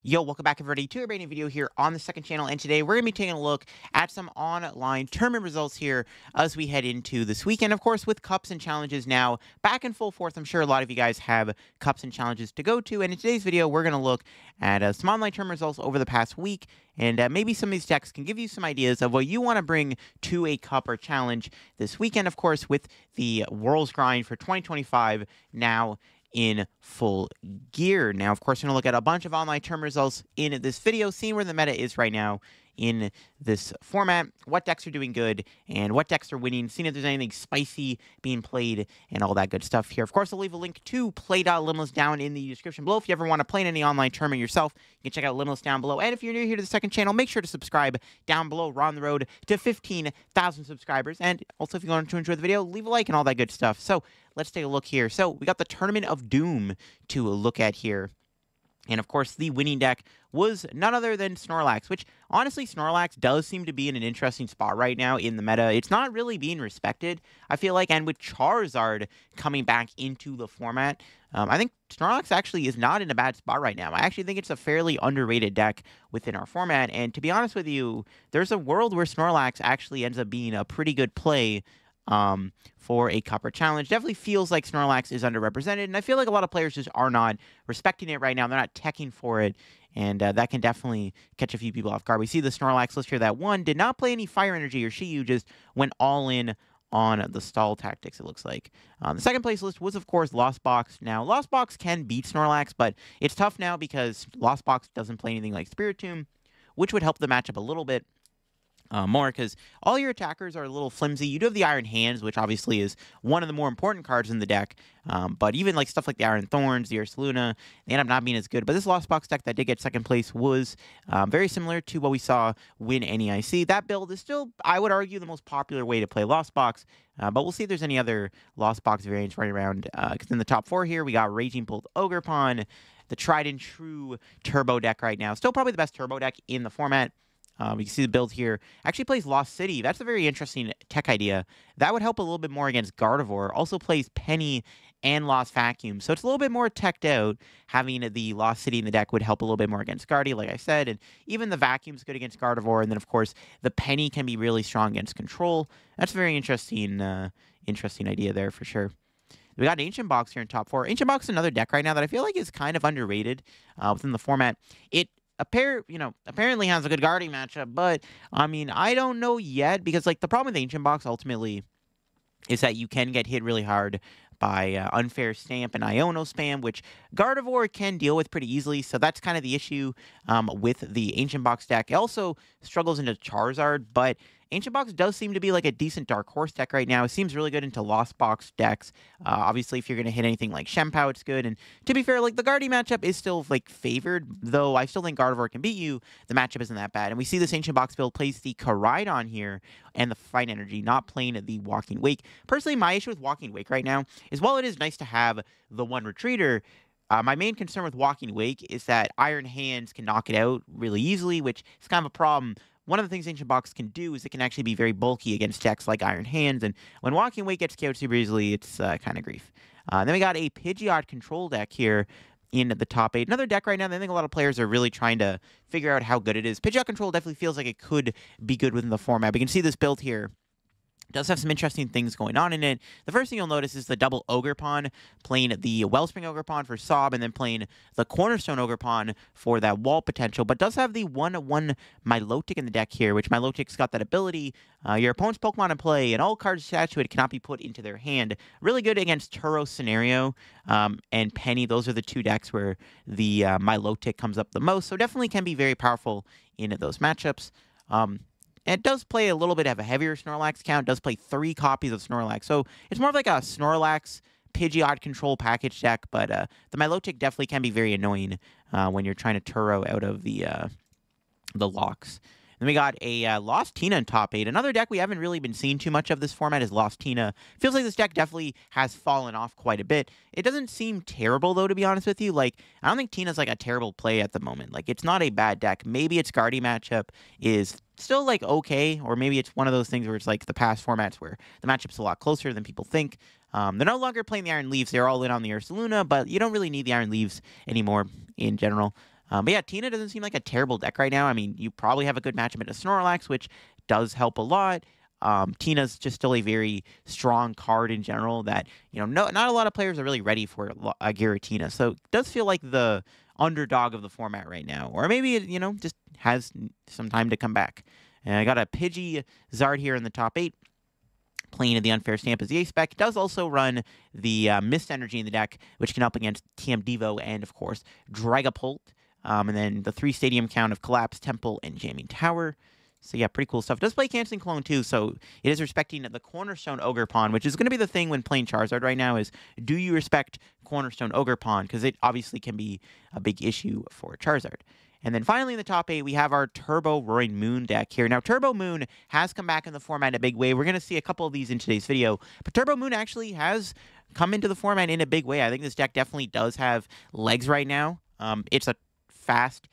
Yo, welcome back everybody to a brand new video here on the second channel, and today we're going to be taking a look at some online tournament results here as we head into this weekend, of course, with cups and challenges now back in full force. I'm sure a lot of you guys have cups and challenges to go to, and in today's video, we're going to look at some online tournament results over the past week, and maybe some of these decks can give you some ideas of what you want to bring to a cup or challenge this weekend, of course, with the World's Grind for 2025 now in full gear. Now, of course, we're going to look at a bunch of online term results in this video, seeing where the meta is right now in this format, what decks are doing good, and what decks are winning, seeing if there's anything spicy being played, and all that good stuff here. Of course, I'll leave a link to Play.Limitless down in the description below. If you ever want to play in any online tournament yourself, you can check out Limitless down below. And if you're new here to the second channel, make sure to subscribe down below. We're on the road to 15,000 subscribers. And also, if you want to enjoy the video, leave a like and all that good stuff. So let's take a look here. So we got the Tournament of Doom to look at here. And of course, the winning deck was none other than Snorlax, which honestly, Snorlax does seem to be in an interesting spot right now in the meta. It's not really being respected, I feel like. And with Charizard coming back into the format, I think Snorlax actually is not in a bad spot right now. I actually think it's a fairly underrated deck within our format. And to be honest with you, there's a world where Snorlax actually ends up being a pretty good play for a Copper Challenge. Definitely feels like Snorlax is underrepresented, and I feel like a lot of players just are not respecting it right now. They're not teching for it, and that can definitely catch a few people off guard. We see the Snorlax list here that one did not play any Fire Energy or Shiyu, just went all in on the stall tactics, it looks like. The second place list was, of course, Lost Box. Now, Lost Box can beat Snorlax, but it's tough now because Lost Box doesn't play anything like Spiritomb, which would help the matchup a little bit. More because all your attackers are a little flimsy. You do have the Iron Hands, which obviously is one of the more important cards in the deck. But even like stuff like the Iron Thorns, the Ursaluna, they end up not being as good. But this Lost Box deck that did get second place was very similar to what we saw win NEIC. That build is still, I would argue, the most popular way to play Lost Box. But we'll see if there's any other Lost Box variants running around. Because in the top four here, we got Raging Bolt Ogerpon, the tried and true turbo deck right now. Still probably the best turbo deck in the format. You can see the build here. Actually plays Lost City. That's a very interesting tech idea. That would help a little bit more against Gardevoir. Also plays Penny and Lost Vacuum. So it's a little bit more teched out. Having the Lost City in the deck would help a little bit more against Guardy, like I said. And even the Vacuum's good against Gardevoir. And then, of course, the Penny can be really strong against Control. That's a very interesting idea there for sure. We got Ancient Box here in top four. Ancient Box is another deck right now that I feel like is kind of underrated within the format. It apparently has a good guarding matchup, but I mean, I don't know yet because like the problem with Ancient Box ultimately is that you can get hit really hard by Unfair Stamp and Iono spam, which Gardevoir can deal with pretty easily. So that's kind of the issue with the Ancient Box deck. It also struggles into Charizard, but Ancient Box does seem to be like a decent Dark Horse deck right now. It seems really good into Lost Box decks. Obviously, if you're going to hit anything like Shempow, it's good. And to be fair, like the Guardy matchup is still like favored, though I still think Gardevoir can beat you. The matchup isn't that bad. And we see this Ancient Box build plays the Koraidon here and the Fight Energy, not playing the Walking Wake. Personally, my issue with Walking Wake right now is while it is nice to have the one retreater, my main concern with Walking Wake is that Iron Hands can knock it out really easily, which is kind of a problem. One of the things Ancient Box can do is it can actually be very bulky against decks like Iron Hands, and when Walking Wake gets KO'd super easily, it's kind of grief. Then we got a Pidgeot control deck here in the top 8. Another deck right now that I think a lot of players are really trying to figure out how good it is. Pidgeot control definitely feels like it could be good within the format. We can see this build here. It does have some interesting things going on in it. The first thing you'll notice is the double Ogerpon, playing the Wellspring Ogerpon for Sob, and then playing the Cornerstone Ogerpon for that wall potential, but does have the 1/1 Milotic in the deck here, which Milotic's got that ability. Your opponent's Pokemon in play, and all cards attached to it cannot be put into their hand. Really good against Turo Scenario and Penny. Those are the two decks where the Milotic comes up the most, so definitely can be very powerful in those matchups. And it does play a little bit of a heavier Snorlax count. It does play 3 copies of Snorlax. So it's more of like a Snorlax Pidgeot control package deck. But the Milotic definitely can be very annoying when you're trying to Turo out of the locks. Then we got a Lost Tina in top 8. Another deck we haven't really been seeing too much of this format is Lost Tina. Feels like this deck definitely has fallen off quite a bit. It doesn't seem terrible, though, to be honest with you. Like, I don't think Tina's like a terrible play at the moment. Like, it's not a bad deck. Maybe its Guardy matchup is still like okay, or maybe it's one of those things where it's like the past formats where the matchup's a lot closer than people think. They're no longer playing the Iron Leaves. They're all in on the Ursaluna, but you don't really need the Iron Leaves anymore in general. But yeah, Tina doesn't seem like a terrible deck right now. I mean, you probably have a good matchup into Snorlax, which does help a lot. Tina's just still a very strong card in general that, not a lot of players are really ready for Giratina. So it does feel like the underdog of the format right now. Or maybe it, just has some time to come back. And I got a Pidgey Zard here in the top 8. Playing the Unfair Stamp as the A-Spec. Does also run the Mist Energy in the deck, which can help against TM Devo and, of course, Dragapult. And then the 3 Stadium count of Collapse, Temple, and Jamming Tower. So yeah, pretty cool stuff. Does play Canceling Clone too, so it is respecting the Cornerstone Ogerpon, which is going to be the thing when playing Charizard right now is, do you respect Cornerstone Ogerpon? Because it obviously can be a big issue for Charizard. And then finally in the top 8, we have our Turbo Roaring Moon deck here. Now, Turbo Moon has come back in the format in a big way. We're going to see a couple of these in today's video. But Turbo Moon actually has come into the format in a big way. I think this deck definitely does have legs right now. It's a fast,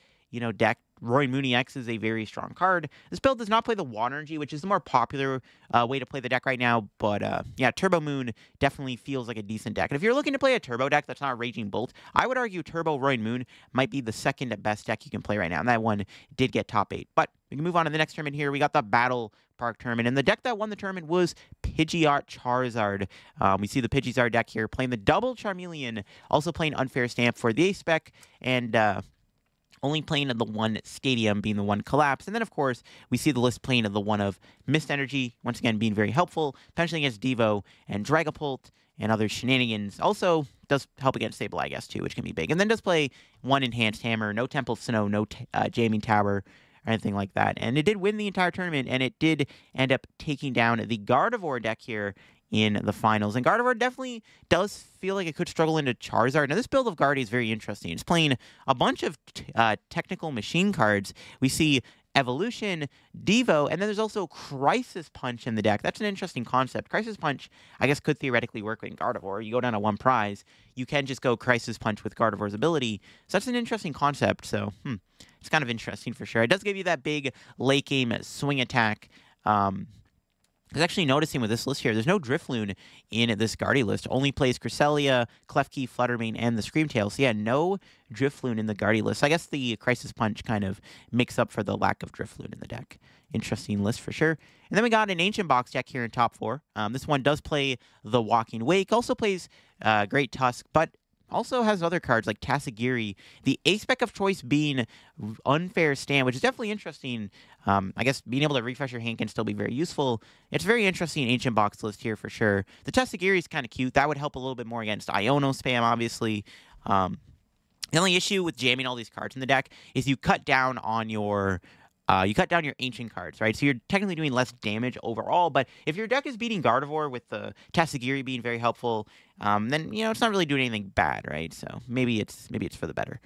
deck. Roaring Moon EX is a very strong card. This build does not play the Water Energy, which is the more popular way to play the deck right now. But yeah, Turbo Moon definitely feels like a decent deck. And if you're looking to play a Turbo deck that's not Raging Bolt, I would argue Turbo Roaring Moon might be the second best deck you can play right now. And that one did get top 8. But we can move on to the next tournament here. We got the Battle Park tournament. And the deck that won the tournament was Pidgeot Charizard. We see the Pidgeot deck here playing the double Charmeleon, also playing Unfair Stamp for the A-Spec, and only playing of the 1 Stadium being the 1 Collapse. And then, of course, we see the list playing of the 1 of Mist Energy, once again being very helpful, potentially against Devo and Dragapult and other shenanigans. Also, does help against Sableye, I guess, too, which can be big. And then does play 1 Enhanced Hammer, no Temple of Snow, no Jamming Tower, or anything like that. And it did win the entire tournament, and it did end up taking down the Gardevoir deck here in the finals. And Gardevoir definitely does feel like it could struggle into Charizard. Now, this build of Guardy is very interesting. It's playing a bunch of technical machine cards. We see Evolution, Devo, and then there's also Crisis Punch in the deck. That's an interesting concept. Crisis Punch, I guess, could theoretically work with Gardevoir. You go down to 1 prize, you can just go Crisis Punch with Gardevoir's ability. So that's an interesting concept. So, it's kind of interesting for sure. It does give you that big late game swing attack. I was actually noticing with this list here, there's no Drifloon in this Guardy list. Only plays Cresselia, Klefki, Fluttermane, and the Screamtail. So yeah, no Drifloon in the Guardy list. I guess the Crisis Punch kind of makes up for the lack of Drifloon in the deck. Interesting list for sure. And then we got an Ancient Box deck here in top 4. This one does play the Walking Wake. Also plays Great Tusk, but also has other cards like Tatsugiri, the A-Spec of choice being Unfair Stand, which is definitely interesting. I guess being able to refresh your hand can still be very useful. It's a very interesting Ancient Box list here for sure. The Tatsugiri is kind of cute. That would help a little bit more against Iono spam, obviously. The only issue with jamming all these cards in the deck is you cut down on your ancient cards, right? So you're technically doing less damage overall, but if your deck is beating Gardevoir with the Tatsugiri being very helpful, then, it's not really doing anything bad, right? So maybe it's for the better.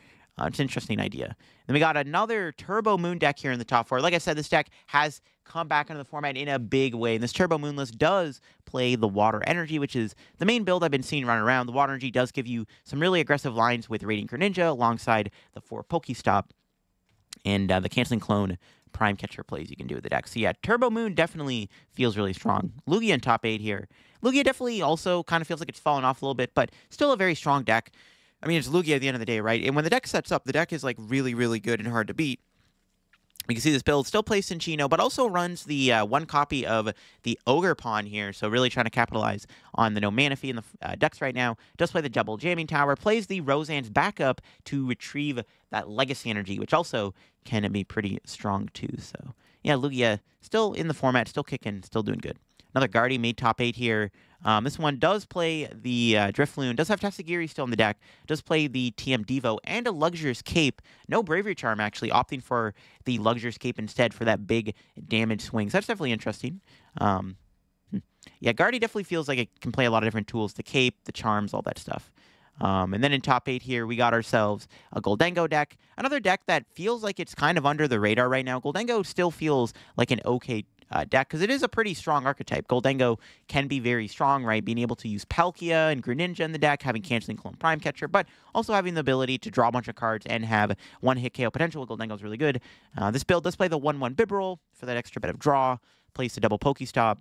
It's an interesting idea. Then we got another Turbo Moon deck here in the top 4. Like I said, this deck has come back into the format in a big way. And this Turbo Moon list does play the Water Energy, which is the main build I've been seeing run around. The Water Energy does give you some really aggressive lines with Radiant Greninja alongside the 4 Pokestop and the Canceling Clone Prime Catcher plays you can do with the deck. So yeah, Turbo Moon definitely feels really strong. Lugia in top 8 here. Lugia definitely also kind of feels like it's fallen off a little bit, but still a very strong deck. I mean, it's Lugia at the end of the day, right? And when the deck sets up, the deck is like really, really good and hard to beat. You can see this build still plays Cinccino, but also runs the 1 copy of the Ogerpon here, so really trying to capitalize on the no mana fee in the decks right now. Does play the double Jamming Tower, plays the Roseanne's backup to retrieve that Legacy Energy, which also can be pretty strong too. So yeah, Lugia still in the format, still kicking, still doing good. Another Guardy made top 8 here. This one does play the Drifloon, does have Tatsugiri still in the deck, does play the TM Devo and a Luxurious Cape. No Bravery Charm, actually, opting for the Luxurious Cape instead for that big damage swing. So that's definitely interesting. Yeah, Guardy definitely feels like it can play a lot of different tools, the Cape, the Charms, all that stuff. And then in top 8 here, we got ourselves a Goldengo deck. Another deck that feels like it's kind of under the radar right now. Goldengo still feels like an okay deck, because it is a pretty strong archetype. Goldengo can be very strong, right? Being able to use Palkia and Greninja in the deck, having Canceling Clone Prime Catcher, but also having the ability to draw a bunch of cards and have 1-hit KO potential. Goldengo is really good. This build does play the 1/1 Bibarel for that extra bit of draw, plays the double Pokestop.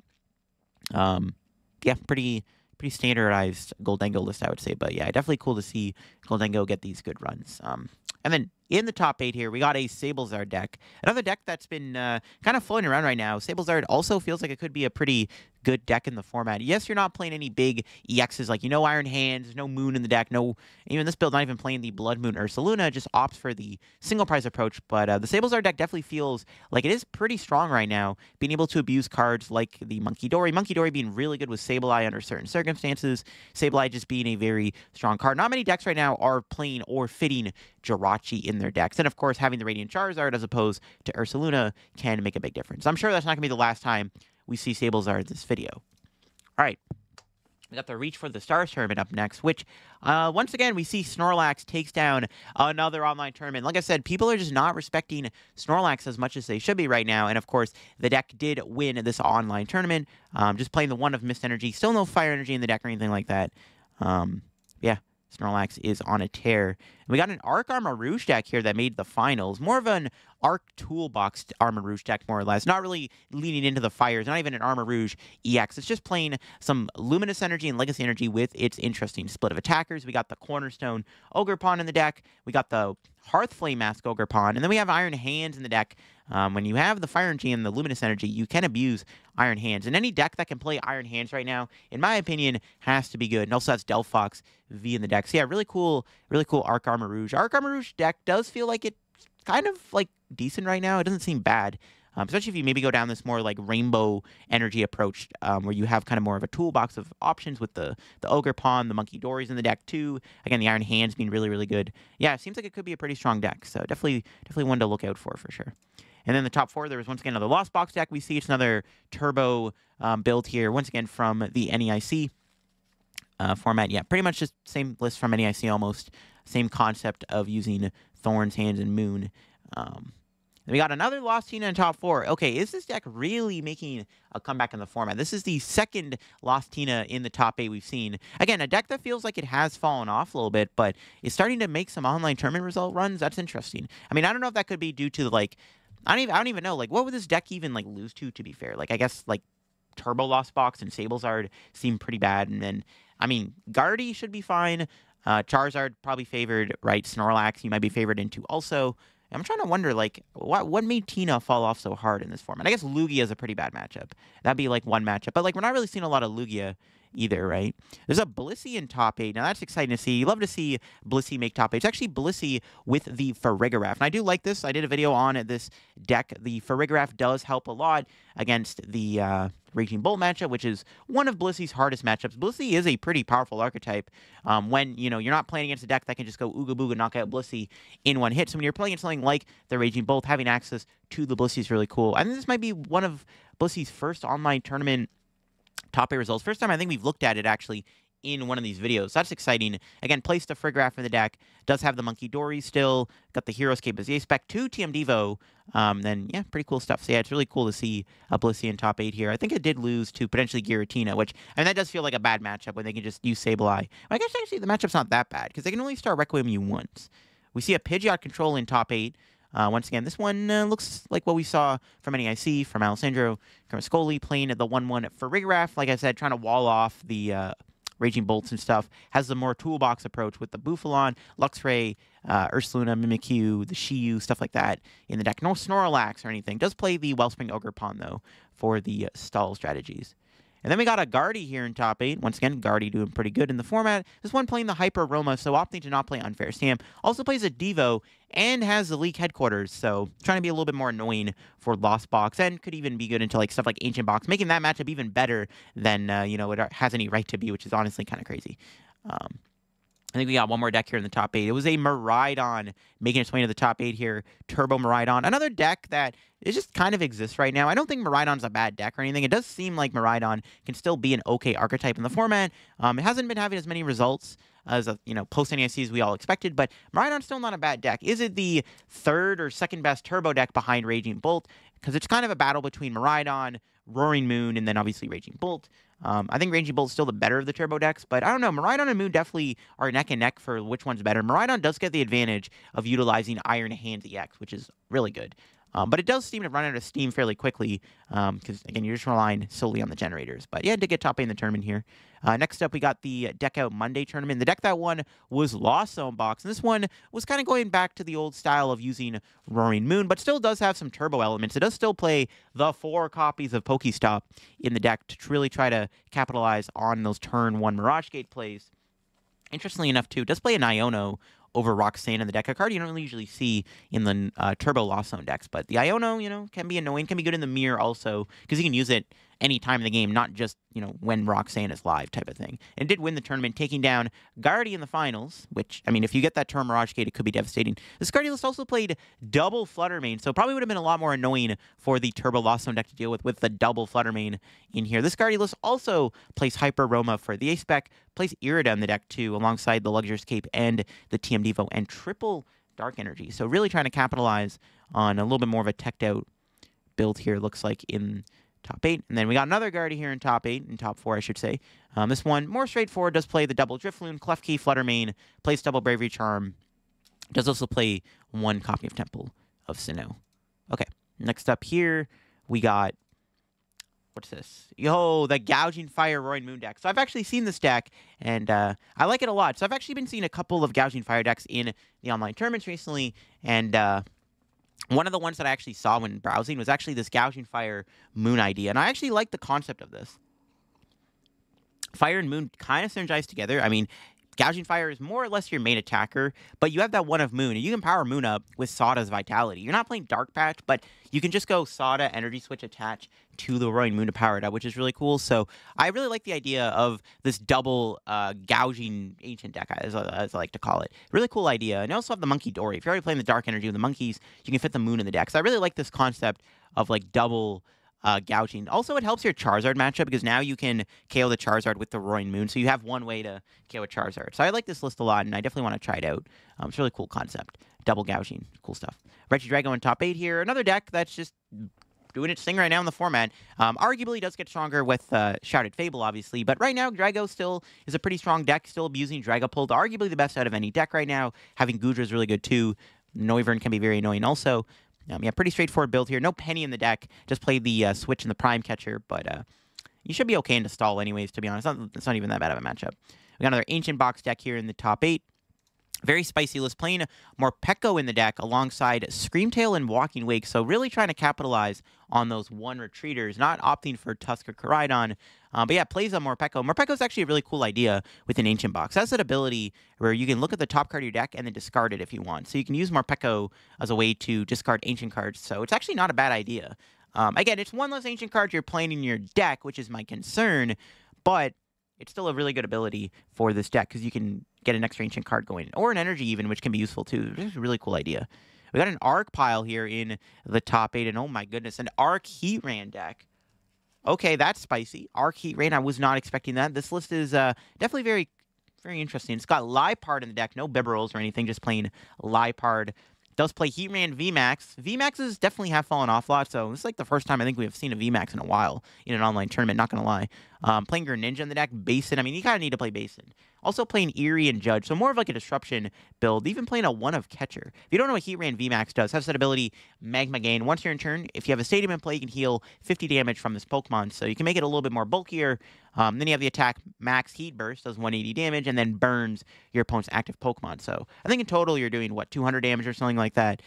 Yeah, pretty standardized Goldengo list, I would say. But yeah, definitely cool to see Goldengo get these good runs. And then in the top 8 here, we got a Sablezard deck. Another deck that's been kind of floating around right now. Sablezard also feels like it could be a pretty good deck in the format. Yes, you're not playing any big EXs, like, no Iron Hands, there's no Moon in the deck, no, even this build, not even playing the Blood Moon Ursaluna, just opts for the single prize approach. But the Sablezard deck definitely feels like it is pretty strong right now, being able to abuse cards like the Munkidori. Munkidori being really good with Sableye under certain circumstances, Sableye just being a very strong card. Not many decks right now are playing or fitting Jirachi in their decks. And of course, having the Radiant Charizard as opposed to Ursaluna can make a big difference. I'm sure that's not going to be the last time we see Sablezard in this video. All right. We got the Reach for the Stars tournament up next, which, once again, we see Snorlax takes down another online tournament. Like I said, people are just not respecting Snorlax as much as they should be right now. And, of course, the deck did win this online tournament. Just playing the one of Mist Energy. Still no Fire Energy in the deck or anything like that. Yeah. Snorlax is on a tear. And we got an Arc Armarouge deck here that made the finals. More of an Arc Toolbox Armarouge deck, more or less. Not really leaning into the fires. Not even an Armarouge EX. It's just playing some Luminous Energy and Legacy Energy with its interesting split of attackers. We got the Cornerstone Ogerpon in the deck. We got the Hearthflame Mask Ogerpon. And then we have Iron Hands in the deck. When you have the Fire Energy and the Luminous Energy, you can abuse Iron Hands. And any deck that can play Iron Hands right now, in my opinion, has to be good. And also has Delphox V in the deck. So yeah, really cool Arc Armarouge. Arc Armarouge deck does feel like it's kind of like decent right now. It doesn't seem bad. Especially if you maybe go down this more like rainbow energy approach, where you have kind of more of a toolbox of options with the Ogerpon, the Munkidoris in the deck too. Again, the Iron Hands being really good. Yeah, it seems like it could be a pretty strong deck. So definitely one to look out for sure. And then the top 4, there was once again another Lost Box deck. We see it's another turbo build here, once again from the NEIC format. Yeah, pretty much just same list from NEIC almost. Same concept of using Thorns, Hands, and Moon. We got another Lost Tina in top 4. Okay, is this deck really making a comeback in the format? This is the second Lost Tina in the top 8 we've seen. Again, a deck that feels like it has fallen off a little bit, but is starting to make some online tournament result runs. That's interesting. I mean, I don't know if that could be due to, like, I don't even know, like, what would this deck even, like, lose to be fair? Like, I guess, like, Turbo Lost Box and Sablezard seem pretty bad, and then, I mean, Guardy should be fine. Charizard probably favored, right? Snorlax, you might be favored into also. I'm trying to wonder, like, what made Tina fall off so hard in this format? I guess Lugia is a pretty bad matchup. That'd be, like, one matchup. But, like, we're not really seeing a lot of Lugia either, right? There's a Blissey in top 8. Now, that's exciting to see. You love to see Blissey make top 8. It's actually Blissey with the Farigiraf. And I do like this. I did a video on this deck. The Farigiraf does help a lot against the Raging Bolt matchup, which is one of Blissey's hardest matchups. Blissey is a pretty powerful archetype when, you're not playing against a deck that can just go Ooga Booga, knock out Blissey in one hit. So when you're playing against something like the Raging Bolt, having access to the Blissey is really cool. I think this might be one of Blissey's first online tournament top 8 results. First time I think we've looked at it actually in one of these videos. That's exciting. Again, placed a Farigiraf in the deck. Does have the Munkidori still. Got the Heroescape as the spec 2 TM Devo. Then, yeah, pretty cool stuff. So, yeah, it's really cool to see a Blissey in top 8 here. I think it did lose to potentially Giratina, which, I mean, that does feel like a bad matchup when they can just use Sableye. I guess actually the matchup's not that bad because they can only start Requiem you once. We see a Pidgeot control in top 8. Once again, this one looks like what we saw from NEIC, from Alessandro Camascoli, playing the 1/1 Farigiraf. Like I said, trying to wall off the Raging Bolts and stuff. Has the more toolbox approach with the Bufalon, Luxray, Ursaluna, Mimikyu, the Shiyu, stuff like that in the deck. No Snorlax or anything. Does play the Wellspring Ogerpon, though, for the stall strategies. And then we got a Guardy here in top 8. Once again, Guardy doing pretty good in the format. This one playing the Hyper Roma, so opting to not play Unfair Sam. Also plays a Devo and has the League Headquarters, so trying to be a little bit more annoying for Lost Box, and could even be good into like stuff like Ancient Box, making that matchup even better than it has any right to be, which is honestly kind of crazy. I think we got one more deck here in the top 8. It was a Miraidon making its way into the top 8 here. Turbo Miraidon. Another deck that it just kind of exists right now. I don't think Miraidon's a bad deck or anything. It does seem like Miraidon can still be an okay archetype in the format. It hasn't been having as many results as post NEIC as we all expected, but Miraidon's still not a bad deck. Is it the third or second best turbo deck behind Raging Bolt? Because it's kind of a battle between Miraidon, Roaring Moon, and then obviously Raging Bolt. I think Raging Bolt is still the better of the turbo decks, but I don't know. Miraidon and Moon definitely are neck and neck for which one's better. Miraidon does get the advantage of utilizing Iron Hands EX, which is really good. But it does seem to run out of steam fairly quickly because, again, you're just relying solely on the generators. But yeah, did get top 8 in the tournament here. Next up, we got the Deck Out Monday tournament. The deck that won was Lost Zone Box. And this one was kind of going back to the old style of using Roaring Moon, but still does have some turbo elements. It does still play the 4 copies of Pokestop in the deck to really try to capitalize on those turn 1 Mirage Gate plays. Interestingly enough, too, it does play an Iono over Roxanne in the deck. A card you don't really usually see in the Turbo Lost Zone decks. But the Iono, can be annoying, can be good in the mirror also, because you can use it any time in the game, not just, when Roxanne is live type of thing. And did win the tournament, taking down Guardy in the finals, which, if you get that turn Mirage Gate, it could be devastating. This Guardy list also played double Fluttermane, so probably would have been a lot more annoying for the Turbo Lost Zone deck to deal with the double Fluttermane in here. This Guardy list also plays Hyper Roma for the A-Spec, plays Irida in the deck too, alongside the Luxurious Cape and the TM Devo, and triple Dark Energy. So really trying to capitalize on a little bit more of a teched out build here, looks like, in top 8. And then we got another Guardy here in top 8, in top 4, I should say. This one, more straightforward, does play the double Drifloon, Klefki, Fluttermane, plays double Bravery Charm, does also play 1 copy of Temple of Sinnoh. Okay, next up here, we got, what's this? Yo, the Gouging Fire Roaring Moon deck. So I've actually seen this deck, and I like it a lot. So I've actually been seeing a couple of Gouging Fire decks in the online tournaments recently, and one of the ones that I actually saw when browsing was actually this Gouging Fire Moon idea, and I actually like the concept of this. Fire and Moon kind of synergize together. Gouging Fire is more or less your main attacker, but you have that one of Moon, and you can power Moon up with Sada's Vitality. You're not playing Dark Patch, but you can just go Sada, Energy Switch, attach to the Roaring Moon to power it up, which is really cool. So I really like the idea of this double gouging ancient deck, as I like to call it. Really cool idea. And you also have the Monkey Dory. If you're already playing the Dark Energy with the monkeys, you can fit the Moon in the deck. So I really like this concept of double gouging. Also, it helps your Charizard matchup because now you can KO the Charizard with the Roaring Moon. So you have one way to KO a Charizard. So I like this list a lot, and I definitely want to try it out. It's a really cool concept. Double gouging. Cool stuff. Regidrago in top 8 here. Another deck that's just doing its thing right now in the format. Arguably does get stronger with Shrouded Fable, obviously. But right now, Drago still is a pretty strong deck. Still abusing Dragapult. Arguably the best out of any deck right now. Having Goodra is really good too. Noivern can be very annoying also. Pretty straightforward build here. No Penny in the deck. Just play the Switch and the Prime Catcher, but you should be okay into stall anyways, to be honest. It's not even that bad of a matchup. We got another Ancient Box deck here in the top 8. Very spicy list, playing Morpeko in the deck alongside Screamtail and Walking Wake. So really trying to capitalize on those 1 retreaters, not opting for Tusk or Koraidon. But yeah, plays on Morpeko. Morpeko is actually a really cool idea with an Ancient Box. It has that ability where you can look at the top card of your deck and then discard it if you want. So you can use Morpeko as a way to discard Ancient cards. So it's actually not a bad idea. Again, it's one less Ancient card you're playing in your deck, which is my concern. But it's still a really good ability for this deck because you can get an extra Ancient card going, or an Energy even, which can be useful too. It's a really cool idea. We got an Arc pile here in the top 8, and oh my goodness, an Arc Heatran deck. Okay, that's spicy. Arc Heatran, I was not expecting that. This list is definitely very, very interesting. It's got Liepard in the deck, no Bibarels or anything, just plain Liepard. Does play Heatran VMAX. VMAXs definitely have fallen off a lot, so this is the first time I think we have seen a VMAX in a while in an online tournament, not going to lie. Playing Greninja in the deck, Basin. You kind of need to play Basin. Also playing Eerie and Judge, so more of a disruption build, even playing a 1 of Catcher. If you don't know what Heatran VMAX does, has that ability, Magma Gain. Once you're in turn, if you have a Stadium in play, you can heal 50 damage from this Pokemon, so you can make it a little bit more bulkier. Then you have the attack Max Heat Burst, does 180 damage, and then burns your opponent's active Pokemon. So I think in total you're doing, 200 damage or something like that.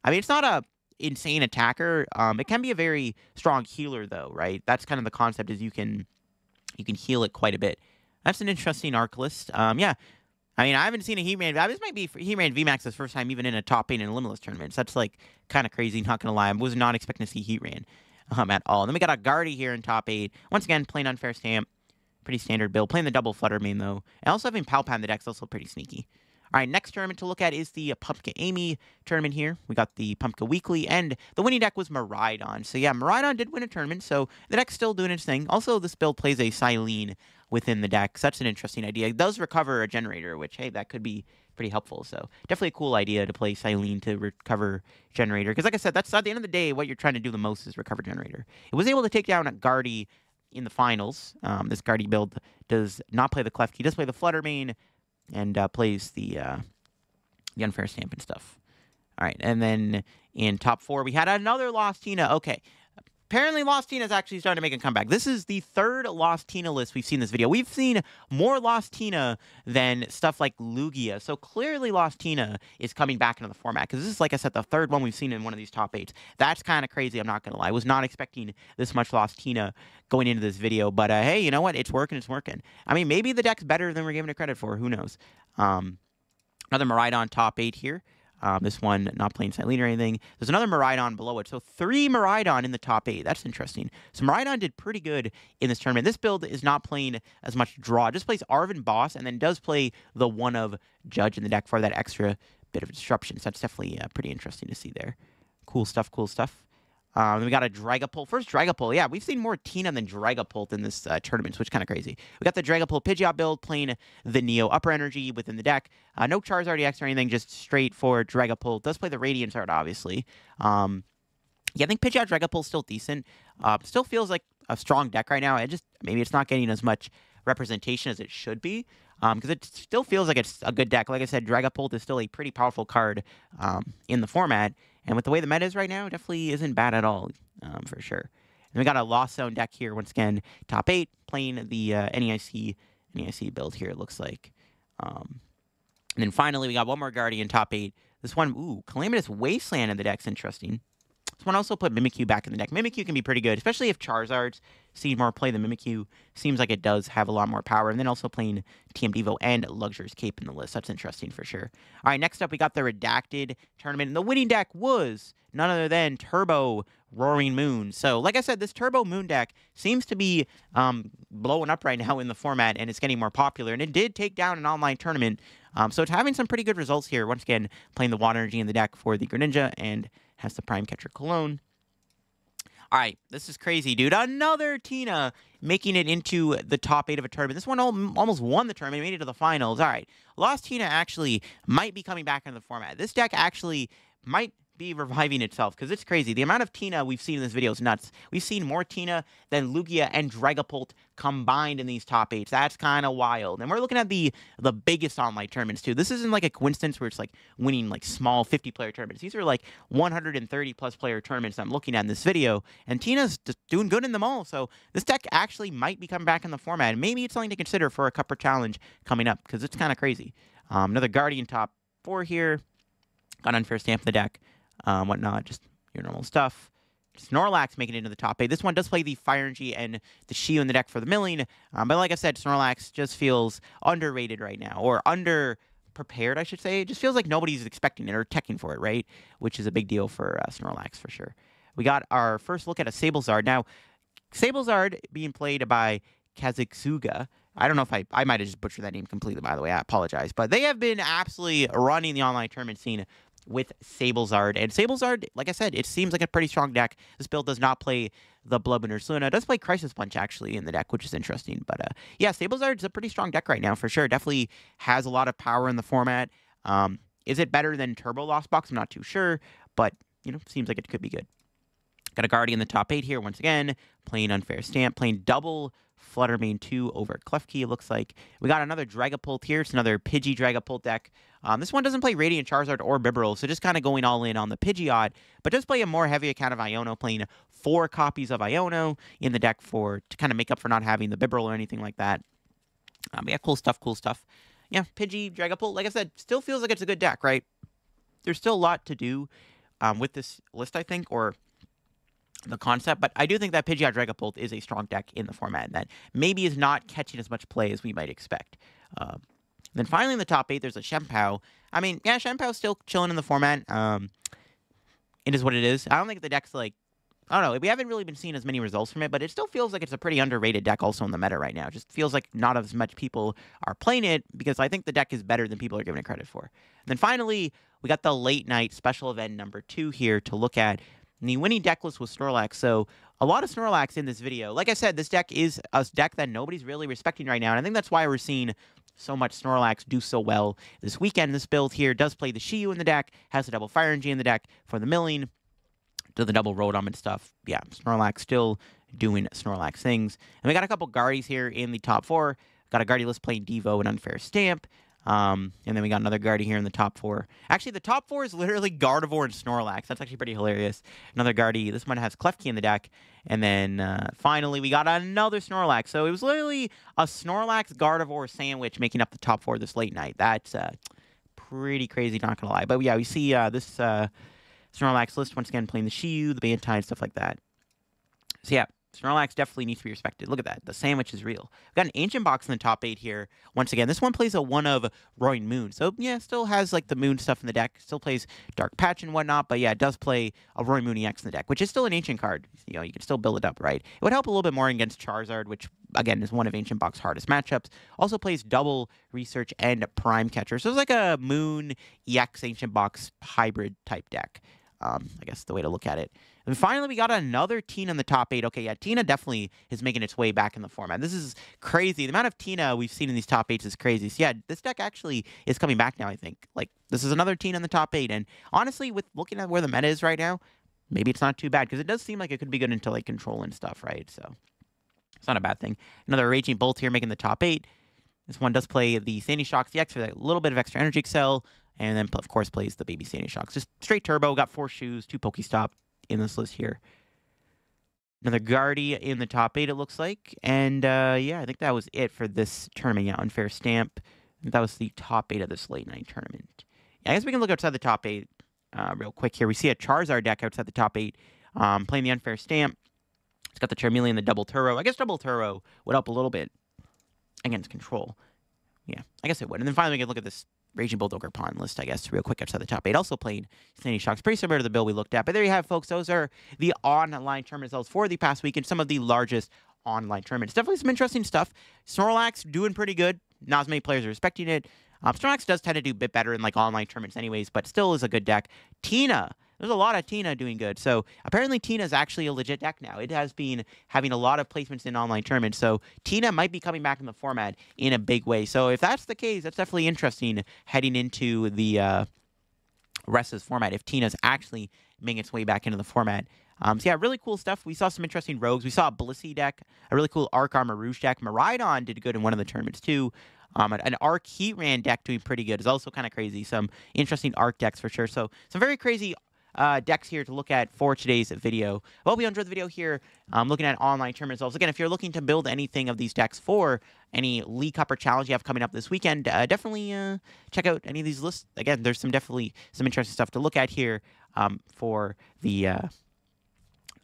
It's not a insane attacker. It can be a very strong healer, though, right? That's kind of the concept, is you can heal it quite a bit. That's an interesting arc list. Yeah. I haven't seen a Heatran. This might be Heatran VMAX's first time even in a top 8 in a Limitless tournament. So that's kind of crazy, not going to lie. I was not expecting to see Heatran at all. And then we got a Guardy here in top 8. Once again, playing Unfair Stamp. Pretty standard build. Playing the double Fluttermane, though. And also having Palpan in the deck is also pretty sneaky. All right, next tournament to look at is the Pumpkin Amy tournament here. We got the Pumpkin Weekly, and the winning deck was Miraidon. So yeah, Miraidon did win a tournament, so the deck's still doing its thing. Also, this build plays a Silene within the deck, so that's an interesting idea. It does recover a generator, which, hey, that could be pretty helpful. So definitely a cool idea to play Silene to recover generator. Because like I said, that's at the end of the day, what you're trying to do the most is recover generator. It was able to take down a Guardy in the finals. This Guardy build does not play the Klefki. He does play the Fluttermane, and plays the Unfair Stamp and stuff. All right, and then in top 4. We had another Lost Tina. Okay. Apparently, Lost Tina is actually starting to make a comeback. This is the third Lost Tina list we've seen in this video. We've seen more Lost Tina than stuff like Lugia. So clearly, Lost Tina is coming back into the format. Because this is, like I said, the third one we've seen in one of these top 8s. That's kind of crazy, I'm not going to lie. I was not expecting this much Lost Tina going into this video. But hey, you know what? It's working, it's working. I mean, maybe the deck's better than we're giving it credit for. Who knows? Another Miraidon top 8 here. This one not playing Silene or anything. There's another Miraidon below it. So 3 Miraidon in the top 8. That's interesting. So Miraidon did pretty good in this tournament. This build is not playing as much draw. It just plays Arven Boss and then does play the one of Judge in the deck for that extra bit of disruption. So that's definitely pretty interesting to see there. Cool stuff, cool stuff. Then we got a Dragapult. First Dragapult. Yeah, we've seen more Tina than Dragapult in this tournament, which is kind of crazy. We got the Dragapult Pidgeot build playing the Neo Upper Energy within the deck. No Charizard EX or anything, just straight for Dragapult. Does play the Radiant Art, obviously. Yeah, I think Pidgeot Dragapult's still decent. Still feels like a strong deck right now. Maybe it's not getting as much representation as it should be. Because it still feels like it's a good deck. Like I said, Dragapult is still a pretty powerful card in the format. And with the way the meta is right now, it definitely isn't bad at all, for sure. And we got a Lost Zone deck here, once again, top 8, playing the NEIC build here, it looks like. And then finally, we got one more Guardian, top 8. This one, ooh, Calamitous Wasteland in the deck's interesting. This one also put Mimikyu back in the deck. Mimikyu can be pretty good, especially if Charizard's seen more play than Mimikyu. Seems like it does have a lot more power. And then also playing TM Devo and Luxurious Cape in the list. That's interesting for sure. All right, next up, we got the Redacted tournament. And the winning deck was none other than Turbo Roaring Moon. So, like I said, this Turbo Moon deck seems to be blowing up right now in the format, and it's getting more popular. And it did take down an online tournament. So it's having some pretty good results here. Once again, playing the Water Energy in the deck for the Greninja and has the Prime Catcher Cologne. All right, this is crazy, dude. Another Tina making it into the top 8 of a tournament. This one almost won the tournament, made it to the finals. All right, Lost Tina actually might be coming back into the format. This deck actually might be reviving itself, because it's crazy. The amount of Tina we've seen in this video is nuts. We've seen more Tina than Lugia and Dragapult combined in these top 8s. That's kind of wild. And we're looking at the biggest online tournaments, too. This isn't like a coincidence where it's like winning like small 50-player tournaments. These are like 130-plus player tournaments I'm looking at in this video, and Tina's just doing good in them all. So this deck actually might be coming back in the format, and maybe it's something to consider for a Cupper Challenge coming up, because it's kind of crazy. Another Guardian top 4 here. Got Unfair Stamp in the deck. Whatnot, just your normal stuff. Snorlax making it into the top 8. This one does play the Fire Energy and the Shio in the deck for the milling. But like I said, Snorlax just feels underrated right now, or under-prepared, I should say. It just feels like nobody's expecting it or teching for it, right? Which is a big deal for Snorlax, for sure. We got our first look at a Sablezard. Now, Sablezard being played by Kazuxuga. I don't know if I might have just butchered that name completely, by the way. I apologize. But they have been absolutely running the online tournament scene with Sablezard. And Sablezard, like I said, it seems like a pretty strong deck. This build does not play the Bloodwind Ursaluna. It does play Crisis Punch, actually, in the deck, which is interesting. But, yeah, Sablezard's a pretty strong deck right now, for sure. Definitely has a lot of power in the format. Is it better than Turbo Lost Box? I'm not too sure. But, you know, seems like it could be good. Got a Guardian in the top 8 here, once again. Playing Unfair Stamp. Playing double Fluttermane 2 over Klefki, it looks like. We got another Dragapult here. It's another Pidgey Dragapult deck. This one doesn't play Radiant Charizard or Bibarel, so just kind of going all in on the Pidgeot, but does play a more heavy account of Iono, playing 4 copies of Iono in the deck to kind of make up for not having the Bibarel or anything like that. But yeah, cool stuff, cool stuff. Yeah, Pidgey, Dragapult, like I said, still feels like it's a good deck, right? There's still a lot to do with this list, I think, or the concept, but I do think that Pidgeot Dragapult is a strong deck in the format that maybe is not catching as much play as we might expect. Then finally in the top 8, there's a Shempao. I mean, yeah, Shempau's still chilling in the format. It is what it is. I don't think the deck's like, I don't know, we haven't really been seeing as many results from it, but it still feels like it's a pretty underrated deck also in the meta right now. It just feels like not as much people are playing it, because I think the deck is better than people are giving it credit for. And then finally, we got the late night special event number 2 here to look at. And the winning deck list was Snorlax, so a lot of Snorlax in this video. Like I said, this deck is a deck that nobody's really respecting right now, and I think that's why we're seeing so much Snorlax do so well this weekend. This build here does play the Shio in the deck, has the double Fire Energy in the deck for the milling, to the double Rotom and stuff. Yeah, Snorlax still doing Snorlax things. And we got a couple Guardies here in the top 4. Got a Guardy list playing Devo and Unfair Stamp. And then we got another Guardy here in the top 4. Actually, the top 4 is literally Gardevoir and Snorlax. That's actually pretty hilarious. Another Guardy. This one has Klefki in the deck. And then finally, we got another Snorlax. So it was literally a Snorlax Gardevoir sandwich making up the top 4 this late night. That's pretty crazy, not gonna lie. But yeah, we see this Snorlax list once again playing the Shiyu, the Bantine, stuff like that. So yeah, Snorlax definitely needs to be respected. Look at that. The sandwich is real. We've got an Ancient Box in the top 8 here. Once again, this one plays a one of Roaring Moon. So, yeah, still has, like, the Moon stuff in the deck. Still plays Dark Patch and whatnot. But, yeah, it does play a Roaring Moon EX in the deck, which is still an Ancient card. You know, you can still build it up, right? It would help a little bit more against Charizard, which, again, is one of Ancient Box's hardest matchups. Also plays double Research and Prime Catcher. So, it's like a Moon EX Ancient Box hybrid type deck. I guess the way to look at it. And finally, we got another Tina in the top 8. Okay, yeah, Tina definitely is making its way back in the format. This is crazy. The amount of Tina we've seen in these top 8s is crazy. So yeah, this deck actually is coming back now, I think. Like, this is another Tina in the top 8. And honestly, with looking at where the meta is right now, maybe it's not too bad. Because it does seem like it could be good into, like, control and stuff, right? So, it's not a bad thing. Another Raging Bolt here making the top 8. This one does play the Sandy Shocks EX for a little bit of extra energy excel. And then, of course, plays the Baby Sandy Shocks. Just straight turbo. Got 4 shoes, 2 Pokestop in this list here. Another Guardy in the top 8, it looks like. And, yeah, I think that was it for this tournament. Yeah, Unfair Stamp. I think that was the top 8 of this late night tournament. Yeah, I guess we can look outside the top 8 real quick here. We see a Charizard deck outside the top 8 playing the Unfair Stamp. It's got the Charmeleon and the Double Turo. I guess Double Turo would help a little bit against control. Yeah, I guess it would. And then finally, we can look at this Raging Bull Ogerpon list, I guess, real quick outside the top 8. Also playing Sandy Shocks, pretty similar to the build we looked at. But there you have, folks. Those are the online tournament results for the past week and some of the largest online tournaments. Definitely some interesting stuff. Snorlax doing pretty good. Not as many players are respecting it. Snorlax does tend to do a bit better in like online tournaments anyways, but still is a good deck. Tina. There's a lot of Tina doing good. So apparently Tina is actually a legit deck now. It has been having a lot of placements in online tournaments. So Tina might be coming back in the format in a big way. So if that's the case, that's definitely interesting heading into the rest of this format. If Tina's actually making its way back into the format. So yeah, really cool stuff. We saw some interesting rogues. We saw a Blissey deck, a really cool Arc Armor Rouge deck. Miraidon did good in one of the tournaments too. An Arc Heatran deck doing pretty good is also kind of crazy. Some interesting Arc decks for sure. So some very crazy decks here to look at for today's video. I hope you enjoyed the video here looking at online tournament results. Again, if you're looking to build anything of these decks for any League Cup or Challenge you have coming up this weekend, definitely check out any of these lists. Again, there's definitely some interesting stuff to look at here for the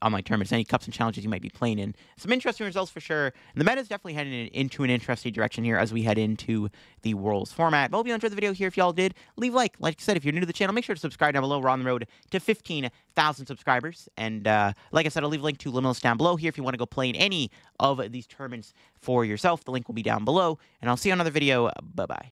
online tournaments, any cups and challenges you might be playing in. Some interesting results for sure. And the meta is definitely heading into an interesting direction here as we head into the Worlds format. But I hope you enjoyed the video here. If y'all did, leave a like. Like I said, if you're new to the channel, make sure to subscribe down below. We're on the road to 15,000 subscribers. And like I said, I'll leave a link to Limitless down below here if you want to go play in any of these tournaments for yourself. The link will be down below. And I'll see you on another video. Bye-bye.